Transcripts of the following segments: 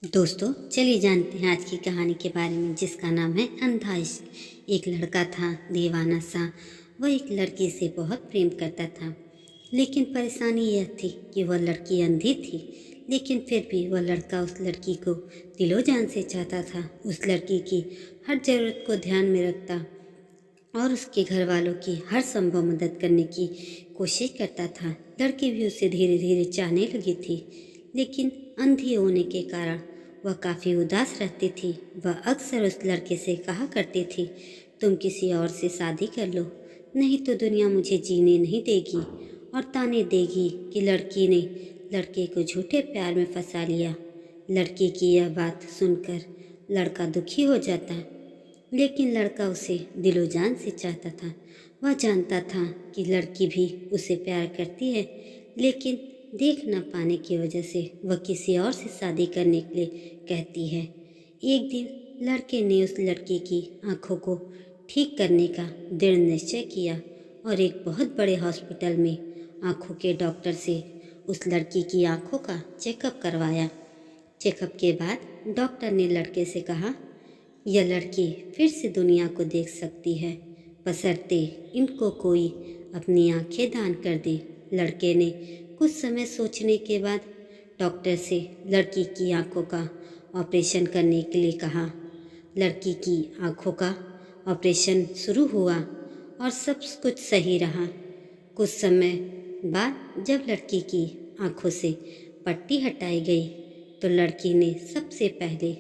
दोस्तों चलिए जानते हैं आज की कहानी के बारे में, जिसका नाम है अंधा इश्क। एक लड़का था दीवाना सा। वह एक लड़की से बहुत प्रेम करता था, लेकिन परेशानी यह थी कि वह लड़की अंधी थी। लेकिन फिर भी वह लड़का उस लड़की को दिलो जान से चाहता था। उस लड़की की हर ज़रूरत को ध्यान में रखता और उसके घर वालों की हर संभव मदद करने की कोशिश करता था। लड़की भी उसे धीरे धीरे चाहने लगी थी, लेकिन अंधी होने के कारण वह काफ़ी उदास रहती थी। वह अक्सर उस लड़के से कहा करती थी, तुम किसी और से शादी कर लो, नहीं तो दुनिया मुझे जीने नहीं देगी, और ताने देगी कि लड़की ने लड़के को झूठे प्यार में फंसा लिया। लड़की की यह बात सुनकर लड़का दुखी हो जाता, लेकिन लड़का उसे दिलो जान से चाहता था। वह जानता था कि लड़की भी उसे प्यार करती है, लेकिन देख न पाने की वजह से वह किसी और से शादी करने के लिए कहती है। एक दिन लड़के ने उस लड़की की आंखों को ठीक करने का दृढ़ निश्चय किया और एक बहुत बड़े हॉस्पिटल में आंखों के डॉक्टर से उस लड़की की आंखों का चेकअप करवाया। चेकअप के बाद डॉक्टर ने लड़के से कहा, यह लड़की फिर से दुनिया को देख सकती है, बशर्ते इनको कोई अपनी आंखें दान कर दे। लड़के ने कुछ समय सोचने के बाद डॉक्टर से लड़की की आंखों का ऑपरेशन करने के लिए कहा। लड़की की आंखों का ऑपरेशन शुरू हुआ और सब कुछ सही रहा। कुछ समय बाद जब लड़की की आंखों से पट्टी हटाई गई तो लड़की ने सबसे पहले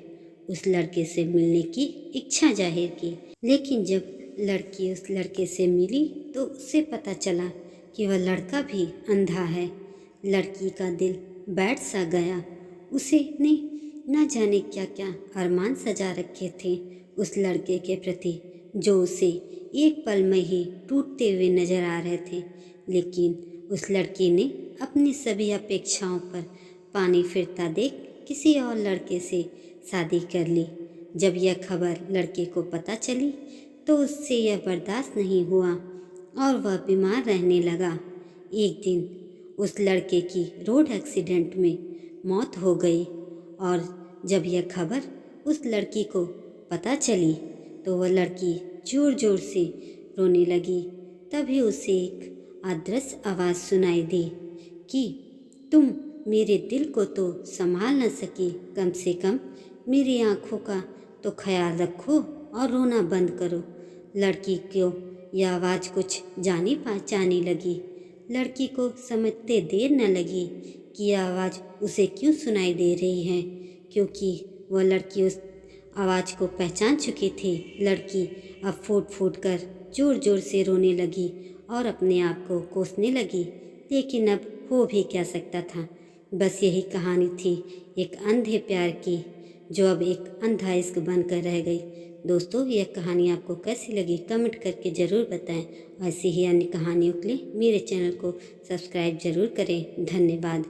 उस लड़के से मिलने की इच्छा जाहिर की। लेकिन जब लड़की उस लड़के से मिली तो उसे पता चला कि वह लड़का भी अंधा है। लड़की का दिल बैठ सा गया। उसे ने न जाने क्या क्या अरमान सजा रखे थे उस लड़के के प्रति, जो उसे एक पल में ही टूटते हुए नजर आ रहे थे। लेकिन उस लड़की ने अपनी सभी अपेक्षाओं पर पानी फिरता देख किसी और लड़के से शादी कर ली। जब यह खबर लड़के को पता चली तो उससे यह बर्दाश्त नहीं हुआ और वह बीमार रहने लगा। एक दिन उस लड़के की रोड एक्सीडेंट में मौत हो गई और जब यह खबर उस लड़की को पता चली तो वह लड़की जोर जोर से रोने लगी। तभी उसे एक अदृश्य आवाज़ सुनाई दी कि तुम मेरे दिल को तो संभाल न सकी, कम से कम मेरी आँखों का तो ख्याल रखो और रोना बंद करो। लड़की को यह आवाज़ कुछ जानी पहचानी लगी। लड़की को समझते देर न लगी कि यह आवाज़ उसे क्यों सुनाई दे रही है, क्योंकि वह लड़की उस आवाज़ को पहचान चुकी थी। लड़की अब फूट फूट कर जोर जोर से रोने लगी और अपने आप को कोसने लगी। लेकिन अब हो भी क्या सकता था। बस यही कहानी थी एक अंधे प्यार की, जो अब एक अंधा इश्क बनकर रह गई। दोस्तों, यह कहानी आपको कैसी लगी कमेंट करके ज़रूर बताएं। ऐसी ही अन्य कहानियों के लिए मेरे चैनल को सब्सक्राइब ज़रूर करें। धन्यवाद।